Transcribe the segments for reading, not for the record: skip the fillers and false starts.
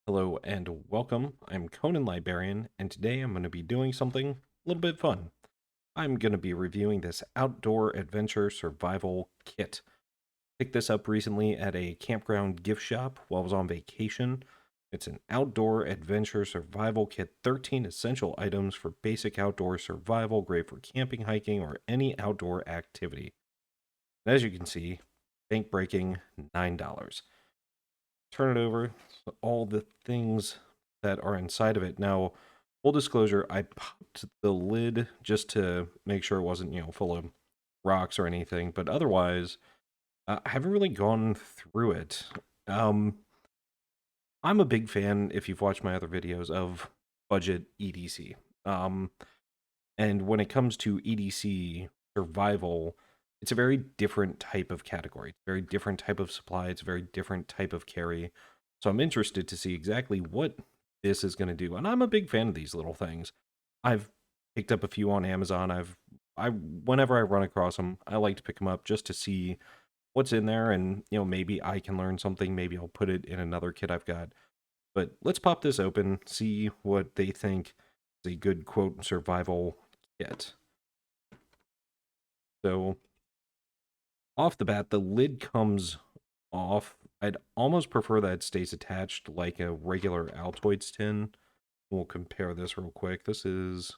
Hello and welcome. I'm Conan Librarian, and today I'm going to be doing something a little bit fun. I'm going to be reviewing this outdoor adventure survival kit. Picked this up recently at a campground gift shop while I was on vacation. It's an outdoor adventure survival kit, 13 essential items for basic outdoor survival, great for camping, hiking, or any outdoor activity. And as you can see, bank breaking $9. Turn it over, all the things that are inside of it. Now, full disclosure, I popped the lid just to make sure it wasn't, full of rocks or anything, but otherwise, I haven't really gone through it. Um, I'm a big fan, if you've watched my other videos, of budget EDC. Um, and when it comes to EDC survival, it's a very different type of category. It's a very different type of supply. It's a very different type of carry. So I'm interested to see exactly what this is going to do. And I'm a big fan of these little things. I've picked up a few on Amazon. Whenever I run across them, I like to pick them up just to see what's in there, and maybe I can learn something. Maybe I'll put it in another kit I've got. But let's pop this open, see what they think is a good quote survival kit. So off the bat, the lid comes off. I'd almost prefer that it stays attached like a regular Altoids tin. We'll compare this real quick. This is,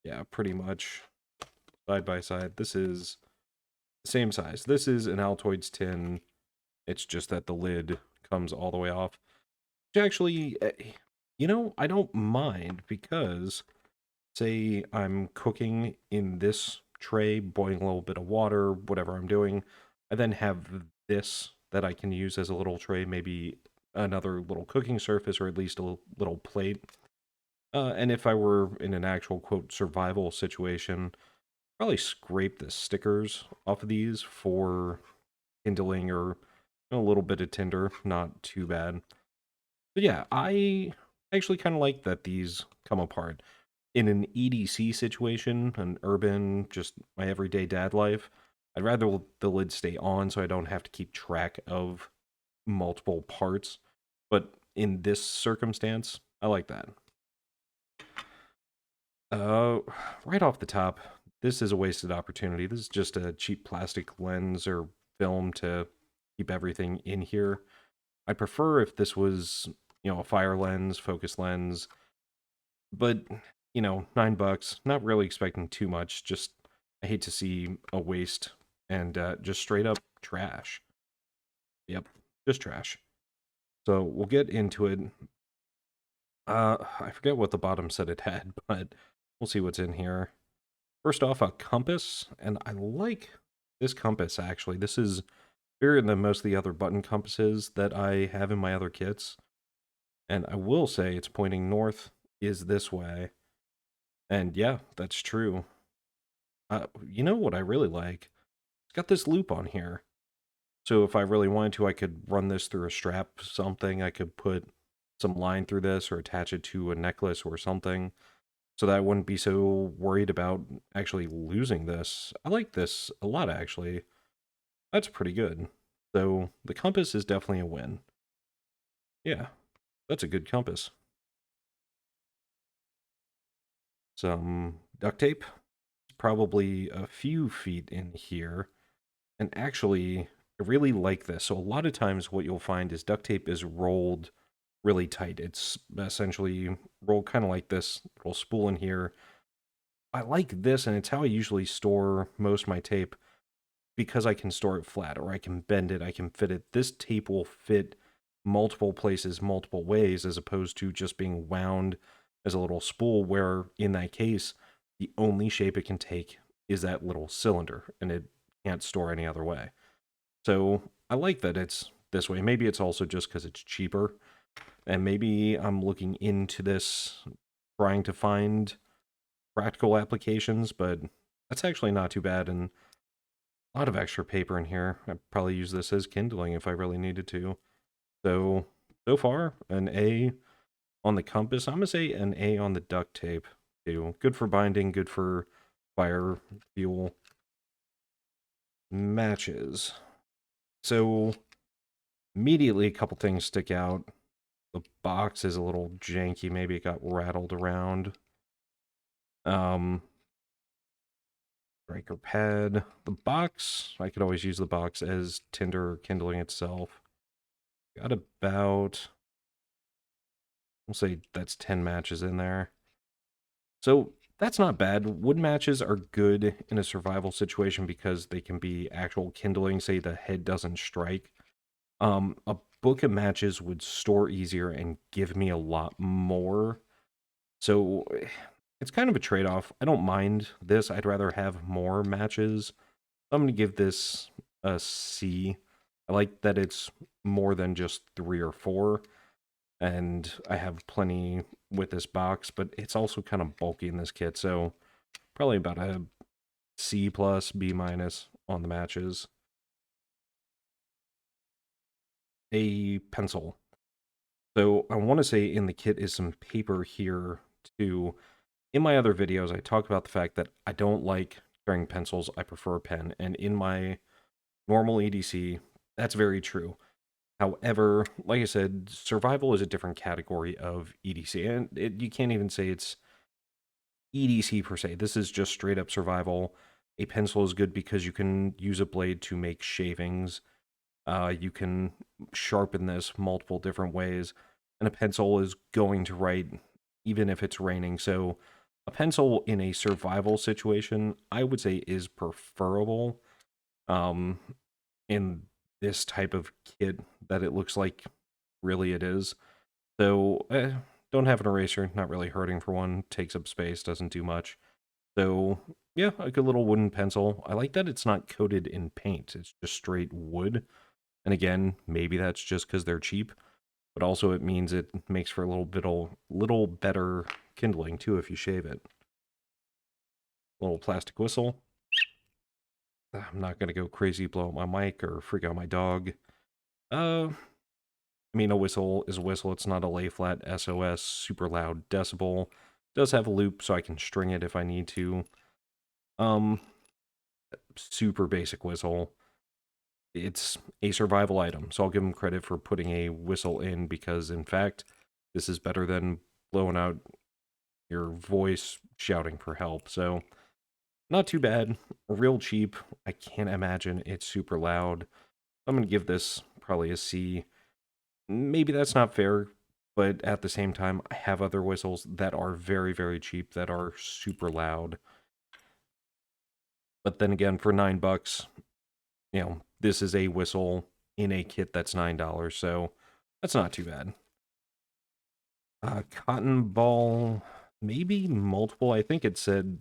yeah, pretty much side by side. This is the same size. This is an Altoids tin. It's just that the lid comes all the way off. Which actually, I don't mind because, say, I'm cooking in this tray, boiling a little bit of water, whatever I'm doing. I then have this that I can use as a little tray, maybe another little cooking surface, or at least a little plate. And if I were in an actual, quote, survival situation, probably scrape the stickers off of these for kindling or a little bit of tinder. Not too bad. But yeah, I actually kind of like that these come apart. In an EDC situation, an urban, just my everyday dad life, I'd rather the lid stay on so I don't have to keep track of multiple parts. But in this circumstance, I like that. Uh, right off the top, this is a wasted opportunity. This is just a cheap plastic lens or film to keep everything in here. I'd prefer if this was, a fire lens, focus lens, but $9, not really expecting too much. Just I hate to see a waste and just straight up trash. Yep, just trash. So we'll get into it. I forget what the bottom said it had, but we'll see what's in here. First off, a compass, and I like this compass actually. This is bigger than most of the other button compasses that I have in my other kits. And I will say it's pointing north is this way. And yeah, that's true. You know what I really like? It's got this loop on here. So if I really wanted to, I could run this through a strap, something. I could put some line through this or attach it to a necklace or something so that I wouldn't be so worried about actually losing this. I like this a lot, actually. That's pretty good. So the compass is definitely a win. Yeah, that's a good compass. Some duct tape, probably a few feet in here. And actually, I really like this. So a lot of times what you'll find is duct tape is rolled really tight. It's essentially rolled kind of like this little spool in here. I like this, and it's how I usually store most of my tape because I can store it flat or I can bend it, I can fit it. This tape will fit multiple places, multiple ways, as opposed to just being wound as a little spool, where in that case, the only shape it can take is that little cylinder and it can't store any other way. So I like that it's this way. Maybe it's also just because it's cheaper. And maybe I'm looking into this, trying to find practical applications, but that's actually not too bad. And a lot of extra paper in here. I'd probably use this as kindling if I really needed to. So far, an A on the compass. I'm going to say an A on the duct tape, too. Good for binding, good for fire, fuel. Matches. So, immediately, a couple things stick out. The box is a little janky. Maybe it got rattled around. Striker pad. The box, I could always use the box as tinder or kindling itself. Got about, we'll say that's 10 matches in there. So that's not bad. Wood matches are good in a survival situation because they can be actual kindling, say the head doesn't strike. A book of matches would store easier and give me a lot more. So it's kind of a trade-off. I don't mind this. I'd rather have more matches. I'm going to give this a C. I like that it's more than just 3 or 4, and I have plenty with this box, but it's also kind of bulky in this kit, so probably about a C plus, B minus on the matches. A pencil. So I want to say in the kit is some paper here too. In my other videos, I talk about the fact that I don't like carrying pencils. I prefer a pen. And in my normal EDC, that's very true. However, like I said, survival is a different category of EDC. And you can't even say it's EDC per se. This is just straight up survival. A pencil is good because you can use a blade to make shavings. You can sharpen this multiple different ways. And a pencil is going to write even if it's raining. So a pencil in a survival situation, I would say, is preferable um, in this type of kit that it looks like really it is. So don't have an eraser, not really hurting for one, takes up space, doesn't do much. So yeah, a good little wooden pencil. I like that it's not coated in paint, it's just straight wood. And again, maybe that's just because they're cheap, but also it means it makes for a little better kindling too if you shave it. Little plastic whistle. I'm not gonna go crazy, blow up my mic, or freak out my dog. I mean, a whistle is a whistle. It's not a lay flat SOS, super loud decibel. It does have a loop, so I can string it if I need to. Um, Super basic whistle. It's a survival item, so I'll give them credit for putting a whistle in because, in fact, this is better than blowing out your voice shouting for help. So, not too bad. Real cheap. I can't imagine it's super loud. I'm going to give this probably a C. Maybe that's not fair, but at the same time, I have other whistles that are very, very cheap that are super loud. But then again, for $9, this is a whistle in a kit that's $9, so that's not too bad. Cotton ball, maybe multiple. I think it said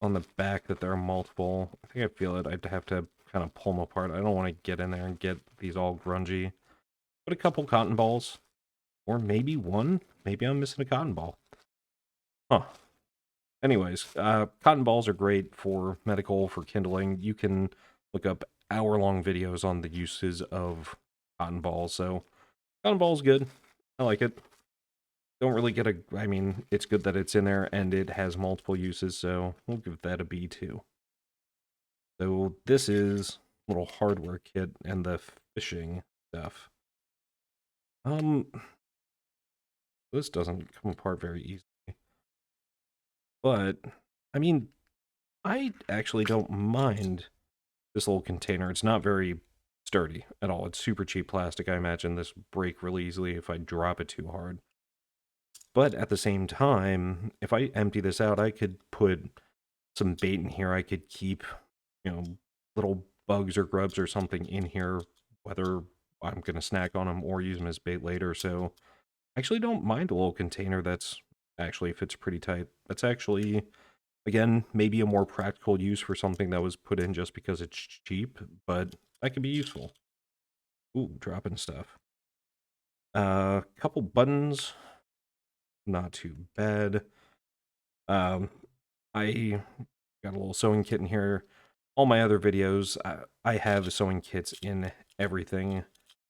on the back that there are multiple. I think I feel it. I'd have to kind of pull them apart. I don't want to get in there and get these all grungy. But a couple cotton balls. Or maybe one. Maybe I'm missing a cotton ball. Huh. Anyways, cotton balls are great for medical, for kindling. You can look up hour-long videos on the uses of cotton balls. So, cotton ball's good. I like it. Don't really get a... I mean, it's good that it's in there, and it has multiple uses, so we'll give that a B too. So, this is a little hardware kit and the fishing stuff. This doesn't come apart very easily. But, I mean, I actually don't mind this little container. It's not very sturdy at all. It's super cheap plastic. I imagine this break really easily if I drop it too hard. But at the same time, if I empty this out, I could put some bait in here. I could keep, little bugs or grubs or something in here, whether I'm going to snack on them or use them as bait later. So I actually don't mind a little container that's actually fits pretty tight. That's actually, again, maybe a more practical use for something that was put in just because it's cheap, but that could be useful. Ooh, dropping stuff. Couple buttons, not too bad. I got a little sewing kit in here. All my other videos, I have sewing kits in everything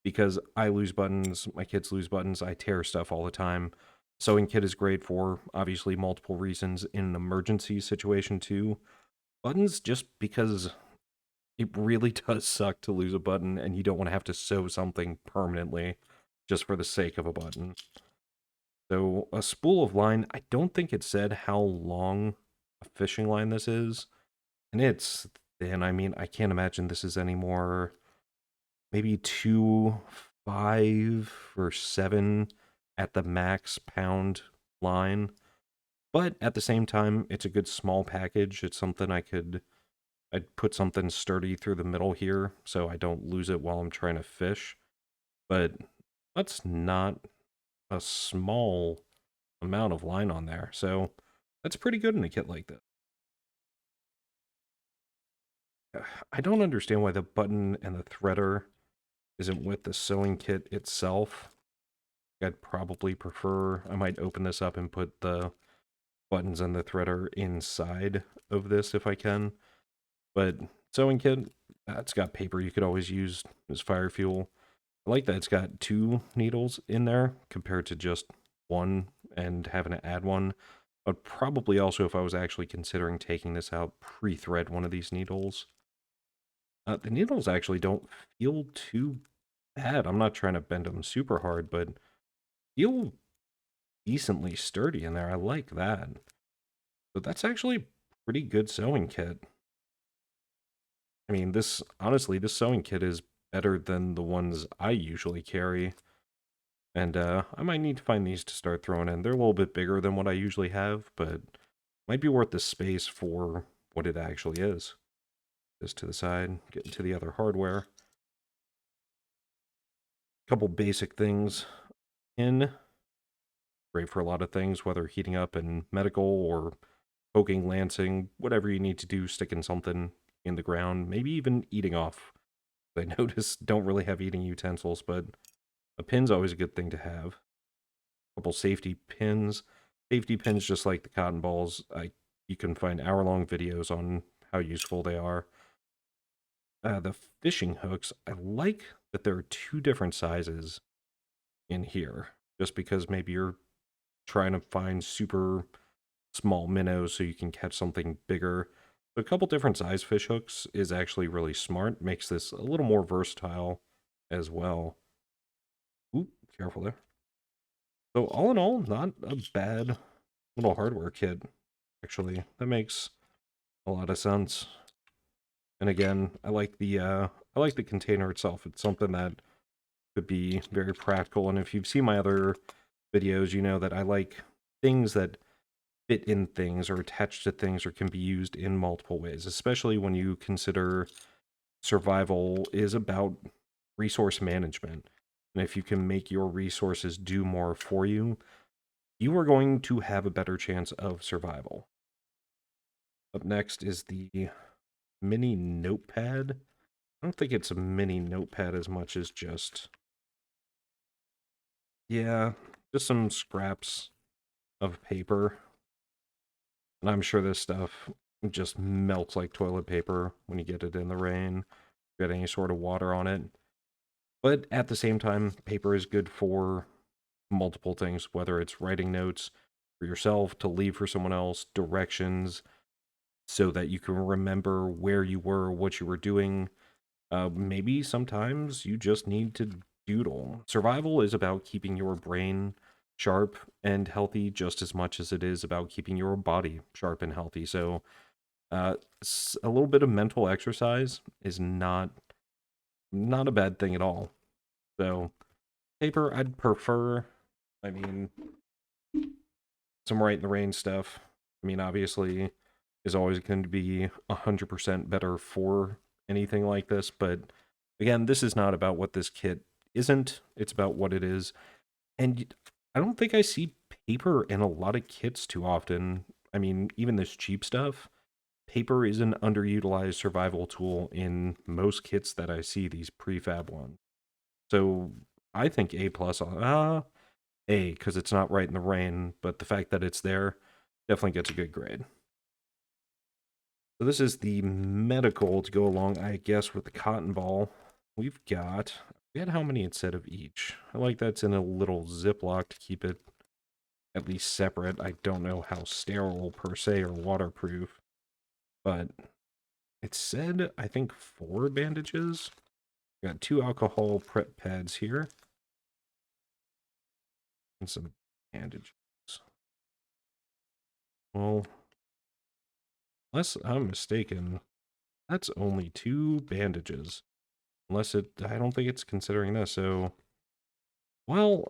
because I lose buttons, my kids lose buttons, I tear stuff all the time. Sewing kit is great for, obviously, multiple reasons in an emergency situation, too. Buttons, just because it really does suck to lose a button, and you don't want to have to sew something permanently just for the sake of a button. So a spool of line, I don't think it said how long a fishing line this is. And it's thin. I mean, I can't imagine this is any more, maybe 2, 5 or 7 at the max pound line. But at the same time, it's a good small package. It's something I'd put something sturdy through the middle here so I don't lose it while I'm trying to fish. But that's not a small amount of line on there. So that's pretty good in a kit like this. I don't understand why the button and the threader isn't with the sewing kit itself. I'd probably prefer, I might open this up and put the buttons and the threader inside of this if I can. But sewing kit, it's got paper you could always use as fire fuel. I like that it's got 2 needles in there compared to just one and having to add one. But probably also, if I was actually considering taking this out, pre-thread one of these needles. The needles actually don't feel too bad. I'm not trying to bend them super hard, but feel decently sturdy in there. I like that. So that's actually pretty good sewing kit. I mean, honestly, this sewing kit is better than the ones I usually carry. And I might need to find these to start throwing in. They're a little bit bigger than what I usually have, but might be worth the space for what it actually is. This to the side, get into the other hardware. Couple basic things in. Great for a lot of things, whether heating up in medical or poking, lancing, whatever you need to do, sticking something in the ground, maybe even eating off. I notice don't really have eating utensils, but a pin's always a good thing to have. A couple safety pins. Safety pins, just like the cotton balls, you can find hour-long videos on how useful they are. The fishing hooks, I like that there are 2 different sizes in here, just because maybe you're trying to find super small minnows so you can catch something bigger. So a couple different size fish hooks is actually really smart. Makes this a little more versatile as well. Oop, careful there. So all in all, not a bad little hardware kit, actually. That makes a lot of sense. And again, I like the container itself. It's something that could be very practical. And if you've seen my other videos, you know that I like things that fit in things or attached to things or can be used in multiple ways, especially when you consider survival is about resource management. And if you can make your resources do more for you, you are going to have a better chance of survival. Up next is the mini notepad. I don't think it's a mini notepad as much as just, yeah, just some scraps of paper. And I'm sure this stuff just melts like toilet paper when you get it in the rain, get any sort of water on it. But at the same time, paper is good for multiple things, whether it's writing notes for yourself, to leave for someone else, directions, so that you can remember where you were, what you were doing. Maybe sometimes you just need to doodle. Survival is about keeping your brain sharp and healthy just as much as it is about keeping your body sharp and healthy. So, a little bit of mental exercise is not a bad thing at all. So, paper, I'd prefer. I mean, some right in the rain stuff. I mean, obviously, is always going to be 100% better for anything like this. But again, this is not about what this kit isn't, it's about what it is. And I don't think I see paper in a lot of kits too often. I mean, even this cheap stuff, paper is an underutilized survival tool in most kits that I see, these prefab ones. So I think A plus, A, because it's not right in the rain, but the fact that it's there definitely gets a good grade. So this is the medical to go along, I guess, with the cotton ball. We've got, we had how many instead of each? I like that's in a little Ziploc to keep it at least separate. I don't know how sterile per se or waterproof, but it said, I think, 4 bandages. Got 2 alcohol prep pads here. And some bandages. Well, unless I'm mistaken, that's only 2 bandages. Unless I don't think it's considering this, so... Well,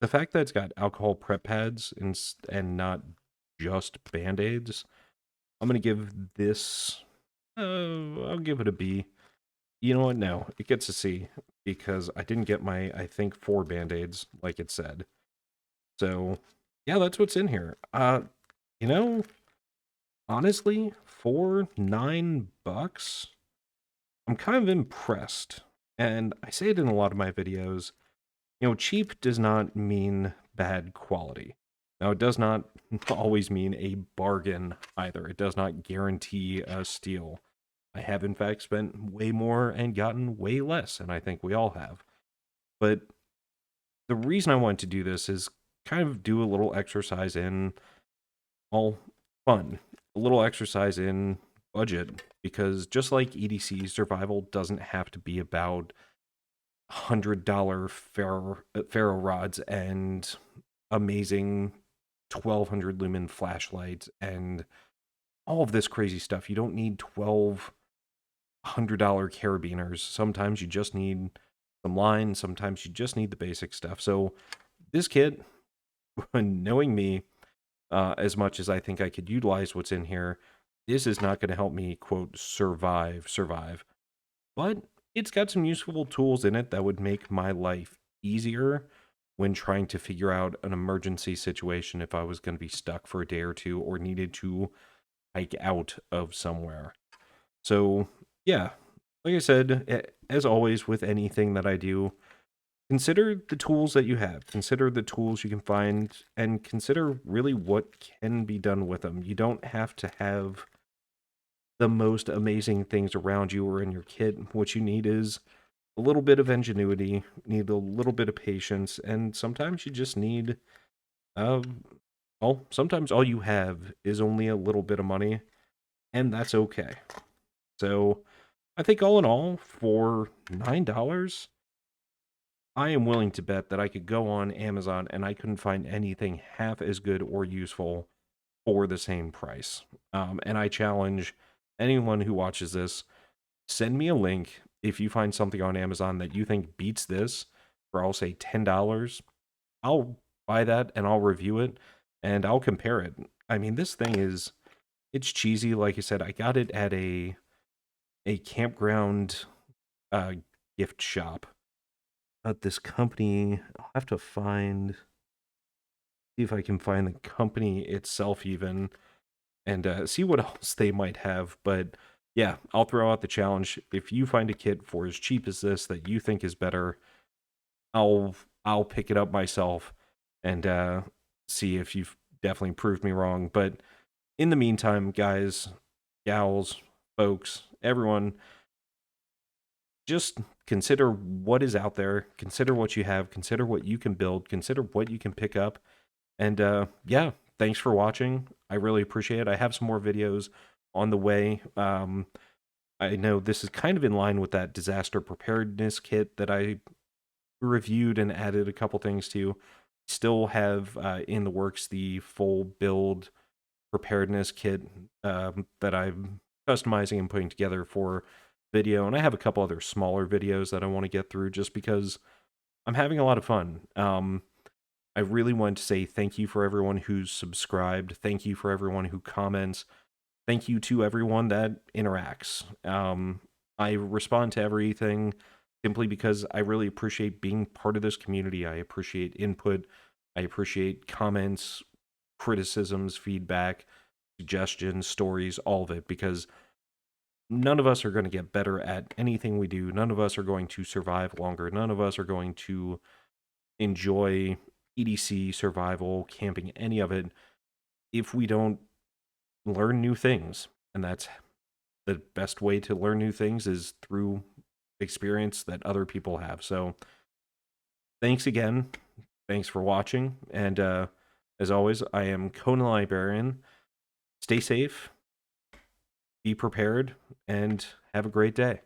the fact that it's got alcohol prep pads and not just Band-Aids, I'm gonna give this... I'll give it a B. You know what? No, it gets a C, because I didn't get my, I think, 4 Band-Aids, like it said. So, yeah, that's what's in here. You know, honestly, for $9, I'm kind of impressed. And I say it in a lot of my videos. You know, cheap does not mean bad quality. Now, it does not always mean a bargain either. It does not guarantee a steal. I have, in fact, spent way more and gotten way less, and I think we all have. But the reason I wanted to do this is kind of do a little exercise in all fun, a little exercise in budget, because just like EDC, survival doesn't have to be about $100 ferro rods and amazing 1200 lumen flashlights and all of this crazy stuff. You don't need $1,200 carabiners. Sometimes you just need some line. Sometimes you just need the basic stuff. So this kit, knowing me as much as I think I could utilize what's in here, this is not going to help me, quote, survive. But it's got some useful tools in it that would make my life easier when trying to figure out an emergency situation if I was going to be stuck for a day or two or needed to hike out of somewhere. So, yeah, like I said, as always with anything that I do, consider the tools that you have. Consider the tools you can find, and consider really what can be done with them. You don't have to have the most amazing things around you or in your kit. What you need is a little bit of ingenuity, need a little bit of patience, and sometimes you just need, um, well, sometimes all you have is only a little bit of money, and that's okay. So, I think all in all, for $9, I am willing to bet that I could go on Amazon and I couldn't find anything half as good or useful for the same price. And I challenge anyone who watches this, send me a link if you find something on Amazon that you think beats this for, I'll say, $10. I'll buy that and I'll review it and I'll compare it. I mean, this thing is, it's cheesy. Like I said, I got it at a campground uh, gift shop. This company, I'll have to see if I can find the company itself even, and see what else they might have. But yeah, I'll throw out the challenge. If you find a kit for as cheap as this that you think is better, I'll pick it up myself and see if you've definitely proved me wrong. But in the meantime, guys, gals, folks, everyone, just consider what is out there, consider what you have, consider what you can build, consider what you can pick up. And yeah, thanks for watching. I really appreciate it. I have some more videos on the way. I know this is kind of in line with that disaster preparedness kit that I reviewed and added a couple things to. Still have in the works the full build preparedness kit that I'm customizing and putting together for video. And I have a couple other smaller videos that I want to get through just because I'm having a lot of fun. I really want to say thank you for everyone who's subscribed. Thank you for everyone who comments. Thank you to everyone that interacts. I respond to everything simply because I really appreciate being part of this community. I appreciate input. I appreciate comments, criticisms, feedback, suggestions, stories, all of it, because none of us are going to get better at anything we do. None of us are going to survive longer. None of us are going to enjoy EDC, survival, camping, any of it, if we don't learn new things. And that's the best way to learn new things, is through experience that other people have. So thanks again. Thanks for watching. And as always, I am Conan the Librarian. Stay safe, be prepared, and have a great day.